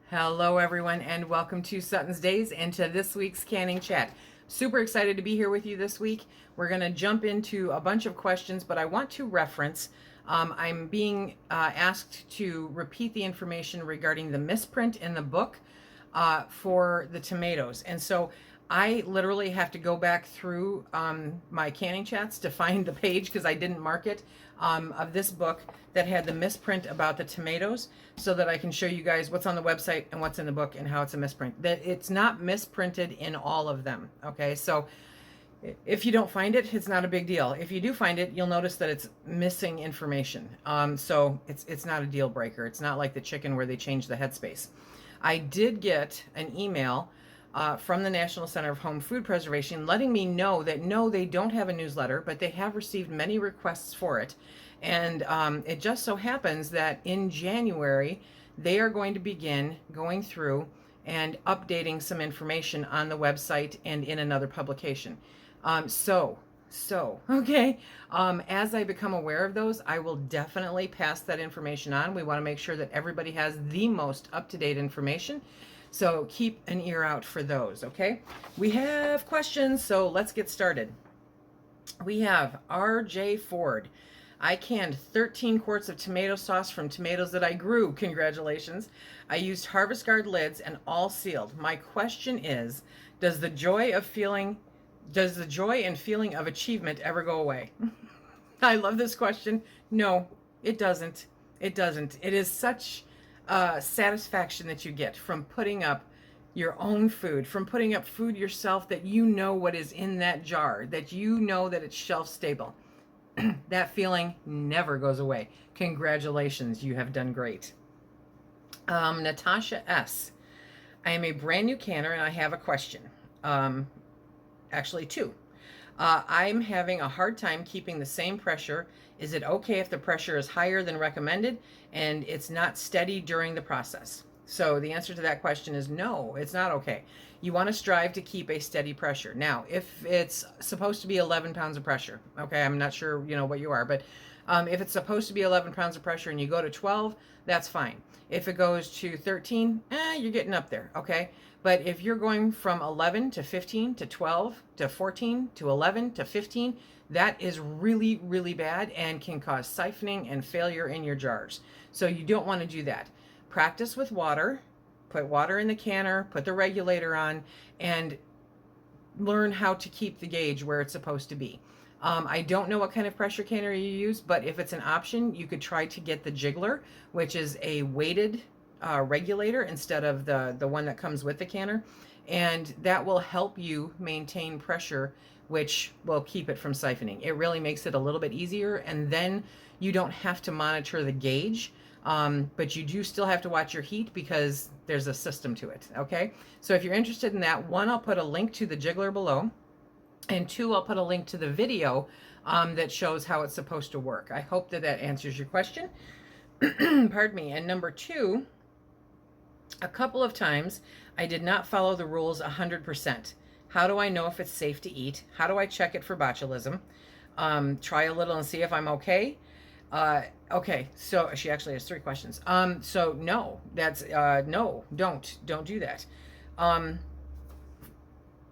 Hello, everyone, and welcome to SuttonsDaze and to this week's canning chat. Super excited to be here with you this week. We're going to jump into a bunch of questions, but I want to reference. I'm being asked to repeat the information regarding the misprint in the book for the tomatoes. And so I literally have to go back through my canning chats to find the page because I didn't mark it of this book that had the misprint about the tomatoes so that I can show you guys what's on the website and what's in the book and how it's a misprint. That it's not misprinted in all of them. Okay, so if you don't find it, it's not a big deal. If you do find it, you'll notice that it's missing information. So it's not a deal breaker. It's not like the chicken where they change the headspace. I did get an email from the National Center of Home Food Preservation letting me know that no, they don't have a newsletter, but they have received many requests for it. And it just so happens that in January, they are going to begin going through and updating some information on the website and in another publication. Okay. As I become aware of those, I will definitely pass that information on. We want to make sure that everybody has the most up-to-date information. So keep an ear out for those, okay? We have questions, so let's get started. We have R.J. Ford. I canned 13 quarts of tomato sauce from tomatoes that I grew. Congratulations. I used Harvest Guard lids and all sealed. My question is, does the joy and feeling of achievement ever go away? I love this question. No, it doesn't. It doesn't. It is such satisfaction that you get from putting up your own food, from putting up food yourself that you know what is in that jar, that you know that it's shelf stable. That feeling never goes away. Congratulations, you have done great. Natasha S. I am a brand new canner and I have a question. Actually, two. I'm having a hard time keeping the same pressure. Is it okay if the pressure is higher than recommended and it's not steady during the process? So the answer to that question is no, it's not okay. You want to strive to keep a steady pressure. Now, if it's supposed to be 11 pounds of pressure, okay, I'm not sure, what you are, but if it's supposed to be 11 pounds of pressure and you go to 12, that's fine. If it goes to 13, you're getting up there, okay? But if you're going from 11 to 15 to 12 to 14 to 11 to 15, that is really, really bad and can cause siphoning and failure in your jars. So you don't want to do that. Practice with water. Put water in the canner, put the regulator on, and learn how to keep the gauge where it's supposed to be. I don't know what kind of pressure canner you use, but if it's an option, you could try to get the jiggler, which is a weighted regulator instead of the one that comes with the canner. And that will help you maintain pressure, which will keep it from siphoning. It really makes it a little bit easier, and then you don't have to monitor the gauge. But you do still have to watch your heat because there's a system to it, okay? So if you're interested in that, one, I'll put a link to the jiggler below, and two, I'll put a link to the video that shows how it's supposed to work. I hope that answers your question. Pardon me. And number two, a couple of times I did not follow the rules 100%. How do I know if it's safe to eat? How do I check it for botulism? Try a little and see if I'm okay. Okay, so she actually has three questions. So no, that's no, don't do that.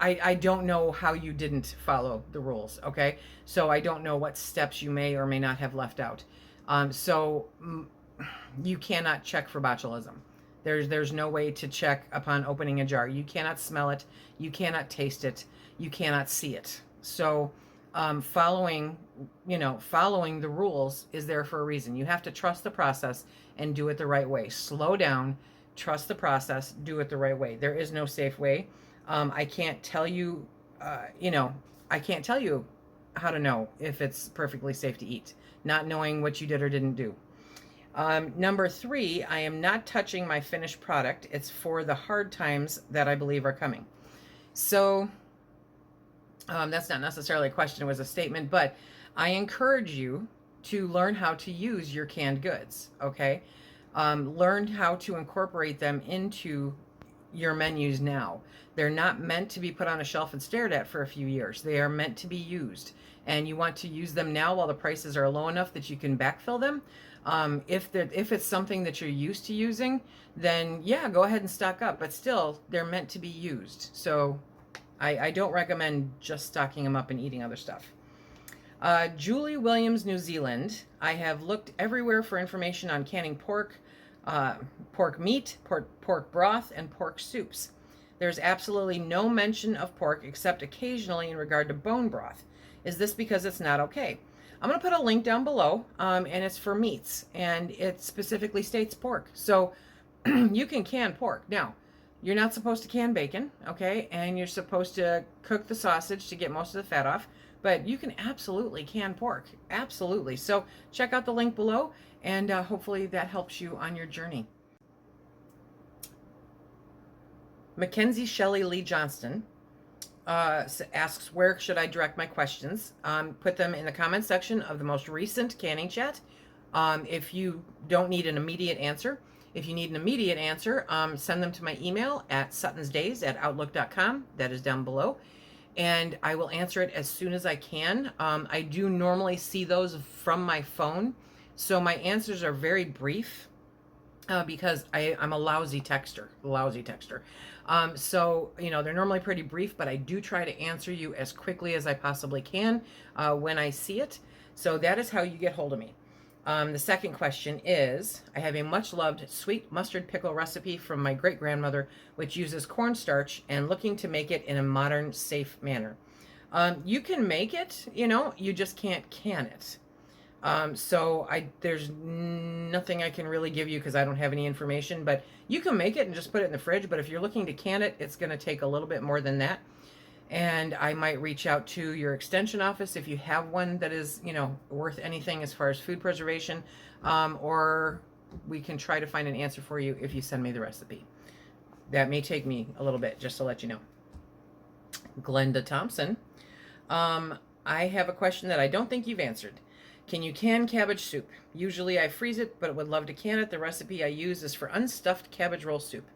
I don't know how you didn't follow the rules. Okay, so I don't know what steps you may or may not have left out. You cannot check for botulism. There's no way to check upon opening a jar. You cannot smell it. You cannot taste it. You cannot see it. So following the rules is there for a reason. You have to trust the process and do it the right way. Slow down, trust the process, do it the right way. There is no safe way. I can't tell you, I can't tell you how to know if it's perfectly safe to eat, not knowing what you did or didn't do. Number three, I am not touching my finished product. It's for the hard times that I believe are coming. So that's not necessarily a question, it was a statement, but I encourage you to learn how to use your canned goods, okay? Learn how to incorporate them into your menus now. They're not meant to be put on a shelf and stared at for a few years. They are meant to be used. And you want to use them now while the prices are low enough that you can backfill them. If it's something that you're used to using, then yeah, go ahead and stock up. But still, they're meant to be used. So I don't recommend just stocking them up and eating other stuff. Julie Williams, New Zealand. I have looked everywhere for information on canning pork, pork meat, pork broth, and pork soups. There's absolutely no mention of pork except occasionally in regard to bone broth. Is this because it's not okay? I'm going to put a link down below, and it's for meats, and it specifically states pork. So you can can pork. Now, you're not supposed to can bacon, okay? And you're supposed to cook the sausage to get most of the fat off, but you can absolutely can pork. Absolutely. So check out the link below, and hopefully that helps you on your journey. Mackenzie Shelley Lee Johnston asks, where should I direct my questions? Put them in the comment section of the most recent canning chat. If you don't need an immediate answer, if you need an immediate answer, send them to my email at SuttonsDaze@outlook.com. That is down below. And I will answer it as soon as I can. I do normally see those from my phone. So my answers are very brief because I'm a lousy texter. So, you know, they're normally pretty brief, but I do try to answer you as quickly as I possibly can when I see it. So that is how you get hold of me. The second question is, I have a much loved sweet mustard pickle recipe from my great grandmother, which uses cornstarch, and looking to make it in a modern, safe manner. You can make it, you know, you just can't can it. So there's nothing I can really give you because I don't have any information, but you can make it and just put it in the fridge. But if you're looking to can it, it's going to take a little bit more than that. And I might reach out to your extension office if you have one that is, you know, worth anything as far as food preservation, or we can try to find an answer for you if you send me the recipe. That may take me a little bit, just to let you know. Glenda Thompson. I have a question that I don't think you've answered. Can you can cabbage soup? Usually I freeze it, but would love to can it. The recipe I use is for unstuffed cabbage roll soup.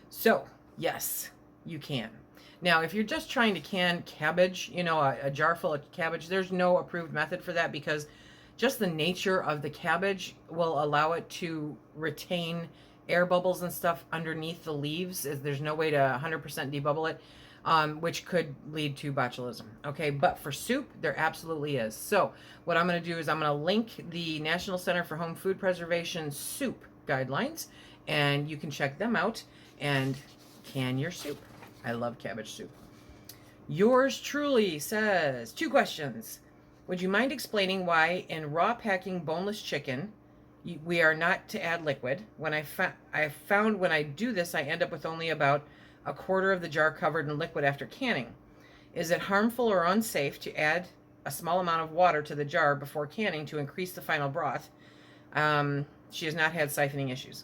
So, yes, you can. Now, if you're just trying to can cabbage, you know, a jar full of cabbage, there's no approved method for that because just the nature of the cabbage will allow it to retain air bubbles and stuff underneath the leaves. There's no way to 100% debubble it. Which could lead to botulism. Okay, but for soup, there absolutely is. So what I'm going to do is I'm going to link the National Center for Home Food Preservation soup guidelines, and you can check them out and can your soup. I love cabbage soup. Yours truly says, 2 questions. Would you mind explaining why in raw packing boneless chicken, we are not to add liquid? When I found when I do this, I end up with only about a quarter of the jar covered in liquid after canning. Is it harmful or unsafe to add a small amount of water to the jar before canning to increase the final broth? She has not had siphoning issues.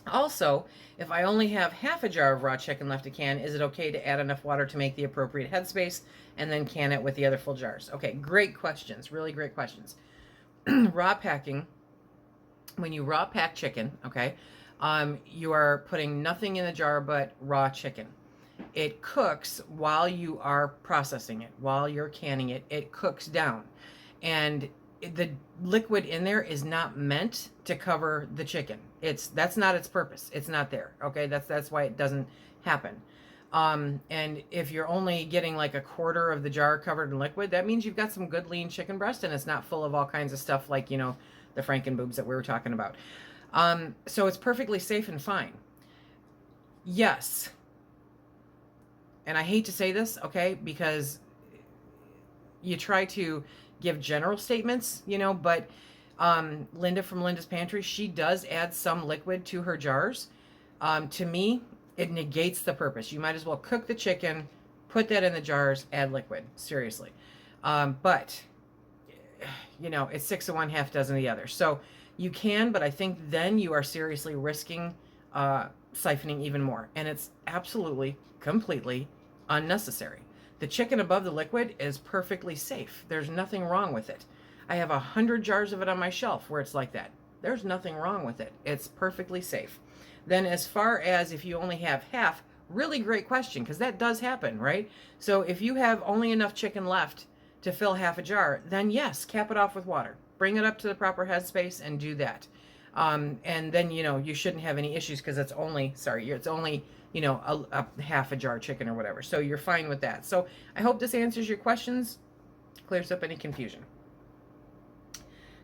Also, if I only have half a jar of raw chicken left to can, is it okay to add enough water to make the appropriate headspace and then can it with the other full jars? Okay, great questions, really great questions. Raw packing, when you raw pack chicken, okay, you are putting nothing in the jar but raw chicken. It cooks while you are processing it, while you're canning it, it cooks down. And the liquid in there is not meant to cover the chicken. That's not its purpose. It's not there. Okay, that's why it doesn't happen. And if you're only getting like a quarter of the jar covered in liquid, that means you've got some good lean chicken breast and it's not full of all kinds of stuff like, you know, the frankenboobs that we were talking about. So it's perfectly safe and fine. Yes. And I hate to say this, okay, because you try to give general statements, you know, but Linda from Linda's Pantry, she does add some liquid to her jars. To me, it negates the purpose. You might as well cook the chicken, put that in the jars, add liquid. Seriously. But, you know, it's 6 of one, half dozen of the other. So you can, but I think then you are seriously risking siphoning even more. And it's absolutely, completely unnecessary. The chicken above the liquid is perfectly safe. There's nothing wrong with it. I have 100 jars of it on my shelf where it's like that. There's nothing wrong with it. It's perfectly safe. Then as far as if you only have half, really great question, because that does happen, right? So if you have only enough chicken left to fill half a jar, then yes, cap it off with water. Bring it up to the proper headspace and do that. And then, you shouldn't have any issues because it's only, a half a jar chicken or whatever. So you're fine with that. So I hope this answers your questions, clears up any confusion.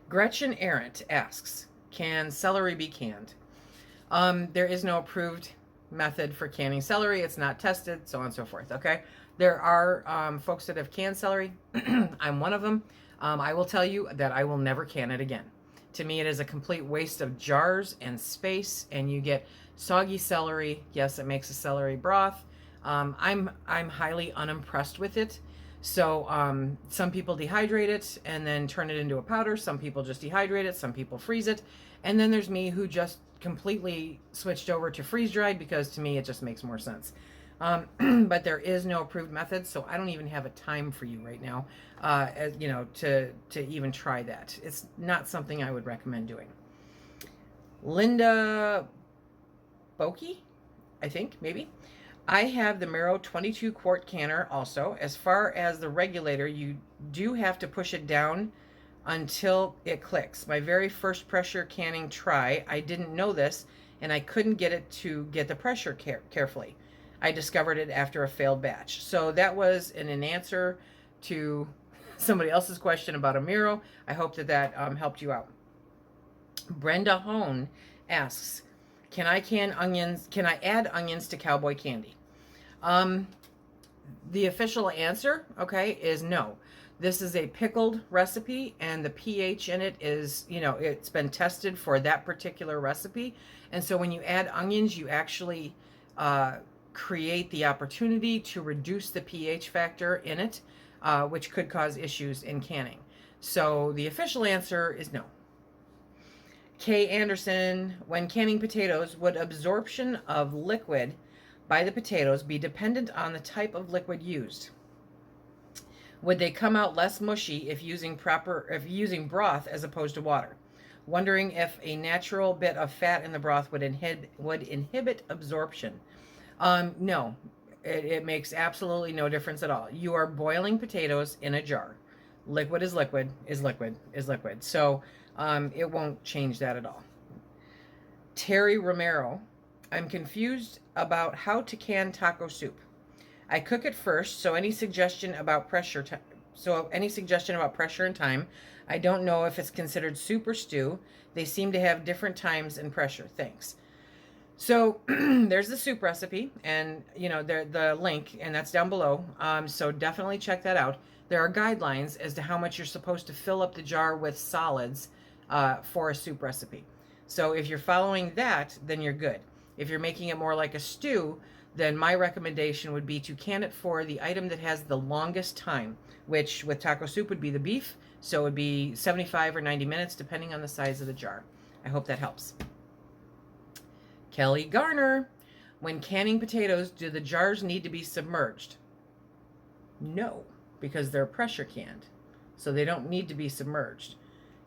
Gretchen Arendt asks, can celery be canned? There is no approved method for canning celery. It's not tested, so on and so forth. Okay. There are folks that have canned celery. I'm one of them. I will tell you that I will never can it again. To me, it is a complete waste of jars and space, and you get soggy celery. Yes, it makes a celery broth. I'm highly unimpressed with it. So some people dehydrate it and then turn it into a powder. Some people just dehydrate it. Some people freeze it. And then there's me who just completely switched over to freeze dried because to me it just makes more sense. But there is no approved method, so I don't even have a time for you right now, to even try that. It's not something I would recommend doing. Linda Bokey, I think, maybe. I have the Mero 22 quart canner also. As far as the regulator, you do have to push it down until it clicks. My very first pressure canning try, I didn't know this, and I couldn't get it to get the pressure carefully. I discovered it after a failed batch. So that was an answer to somebody else's question about a Mero. I hope that helped you out. Brenda Hone asks, can I add onions to Cowboy candy? The official answer, okay, is no. This is a pickled recipe, and the pH in it is, it's been tested for that particular recipe. And so when you add onions, you actually create the opportunity to reduce the pH factor in it, which could cause issues in canning. So the official answer is no. Kay Anderson, when canning potatoes, would absorption of liquid by the potatoes be dependent on the type of liquid used? Would they come out less mushy if using broth as opposed to water? Wondering if a natural bit of fat in the broth would inhibit absorption. No, it makes absolutely no difference at all. You are boiling potatoes in a jar. Liquid is liquid is liquid is liquid. So it won't change that at all. Terry Romero, I'm confused about how to can taco soup. I cook it first, so any suggestion about pressure and time. I don't know if it's considered soup or stew. They seem to have different times and pressure. Thanks. So there's the soup recipe, and the link, and that's down below. So definitely check that out. There are guidelines as to how much you're supposed to fill up the jar with solids for a soup recipe. So if you're following that, then you're good. If you're making it more like a stew, then my recommendation would be to can it for the item that has the longest time, which with taco soup would be the beef. So it would be 75 or 90 minutes, depending on the size of the jar. I hope that helps. Kelly Garner, when canning potatoes, do the jars need to be submerged? No, because they're pressure canned. So they don't need to be submerged.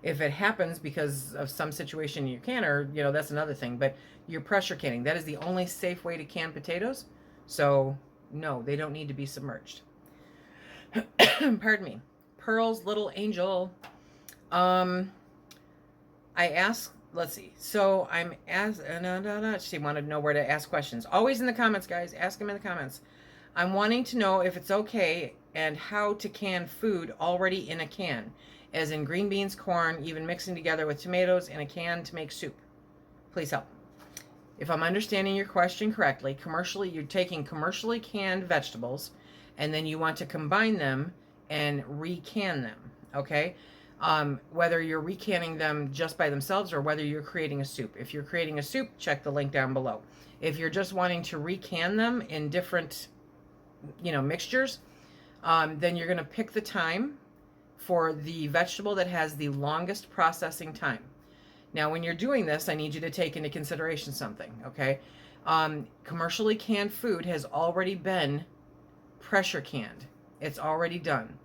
If it happens because of some situation in your canner, that's another thing. But you're pressure canning. That is the only safe way to can potatoes. So no, they don't need to be submerged. Pardon me. Pearl's Little Angel. I asked, let's see. So I'm she wanted to know where to ask questions. Always in the comments, guys. Ask them in the comments. I'm wanting to know if it's okay and how to can food already in a can, as in green beans, corn, even mixing together with tomatoes in a can to make soup. Please help. If I'm understanding your question correctly, you're taking commercially canned vegetables, and then you want to combine them and recan them, okay? Whether you're recanning them just by themselves or whether you're creating a soup. If you're creating a soup, check the link down below. If you're just wanting to recan them in different, mixtures, then you're going to pick the time for the vegetable that has the longest processing time. Now, when you're doing this, I need you to take into consideration something, okay? Commercially canned food has already been pressure canned. It's already done.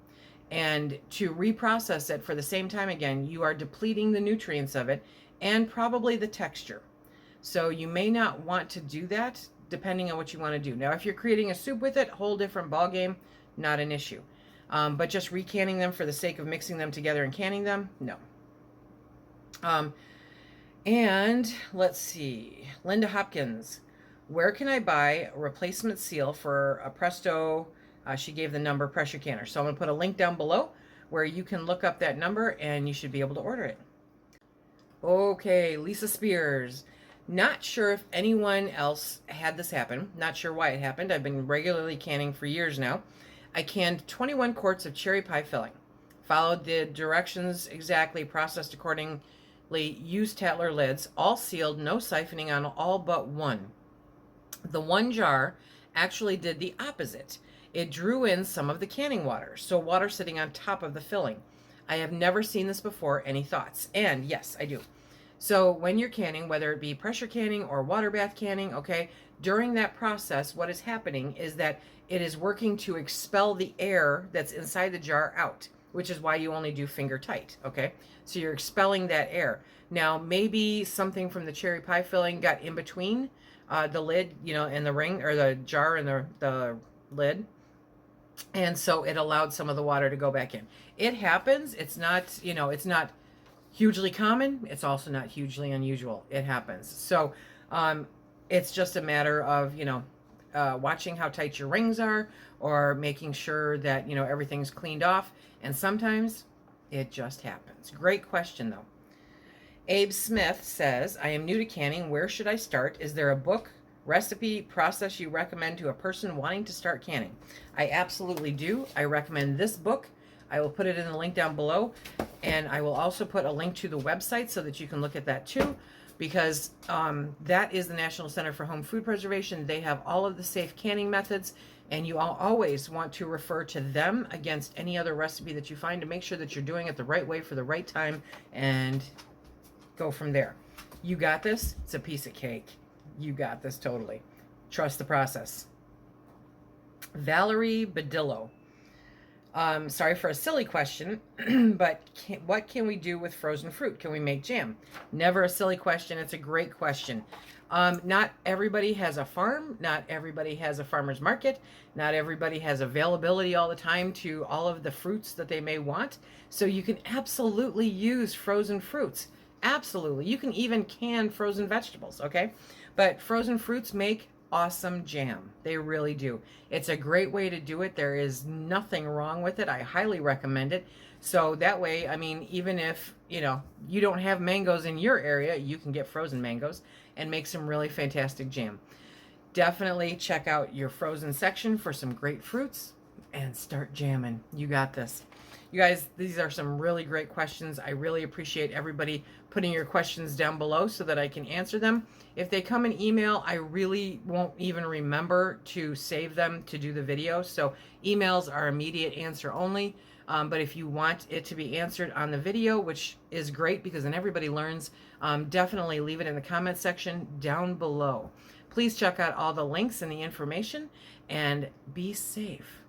And to reprocess it for the same time again, you are depleting the nutrients of it and probably the texture. So you may not want to do that depending on what you want to do. Now, if you're creating a soup with it, whole different ball game, not an issue. But just recanning them for the sake of mixing them together and canning them, no. And let's see, Linda Hopkins, where can I buy a replacement seal for a Presto? She gave the number pressure canner. So I'm going to put a link down below where you can look up that number and you should be able to order it. Okay, Lisa Spears. Not sure if anyone else had this happen. Not sure why it happened. I've been regularly canning for years now. I canned 21 quarts of cherry pie filling. Followed the directions exactly, processed accordingly, used Tatler lids, all sealed, no siphoning on all but one. The one jar actually did the opposite. It drew in some of the canning water, so water sitting on top of the filling. I have never seen this before. Any thoughts? And yes, I do. So when you're canning, whether it be pressure canning or water bath canning, okay, during that process, what is happening is that it is working to expel the air that's inside the jar out, which is why you only do finger tight, okay? So you're expelling that air. Now, maybe something from the cherry pie filling got in between the lid, you know, and the ring, or the jar and the lid. And so it allowed some of the water to go back in. It happens. It's not, you know, it's not hugely common. It's also not hugely unusual. It happens. So it's just a matter of, you know, watching how tight your rings are, or making sure that, you know, everything's cleaned off. And sometimes it just happens. Great question, though. Abe Smith says, I am new to canning. Where should I start? Is there a book, recipe, process you recommend to a person wanting to start canning? I absolutely do. I recommend this book. I will put it in the link down below, and I will also put a link to the website so that you can look at that too, because that is the National Center for Home Food Preservation. They have all of the safe canning methods, and you always want to refer to them against any other recipe that you find to make sure that you're doing it the right way for the right time, and go from there. You got this. It's a piece of cake. You got this totally. Trust the process. Valerie Badillo. Sorry for a silly question, but what can we do with frozen fruit? Can we make jam? Never a silly question. It's a great question. Not everybody has a farm. Not everybody has a farmer's market. Not everybody has availability all the time to all of the fruits that they may want. So you can absolutely use frozen fruits. Absolutely. You can even can frozen vegetables, okay? But frozen fruits make awesome jam. They really do. It's a great way to do it. There is nothing wrong with it. I highly recommend it. So that way, I mean, even if, you know, you don't have mangoes in your area, you can get frozen mangoes and make some really fantastic jam. Definitely check out your frozen section for some great fruits and start jamming. You got this. You guys, these are some really great questions. I really appreciate everybody putting your questions down below so that I can answer them. If they come in email, I really won't even remember to save them to do the video. So emails are immediate answer only. But if you want it to be answered on the video, which is great because then everybody learns, definitely leave it in the comment section down below. Please check out all the links and the information, and be safe.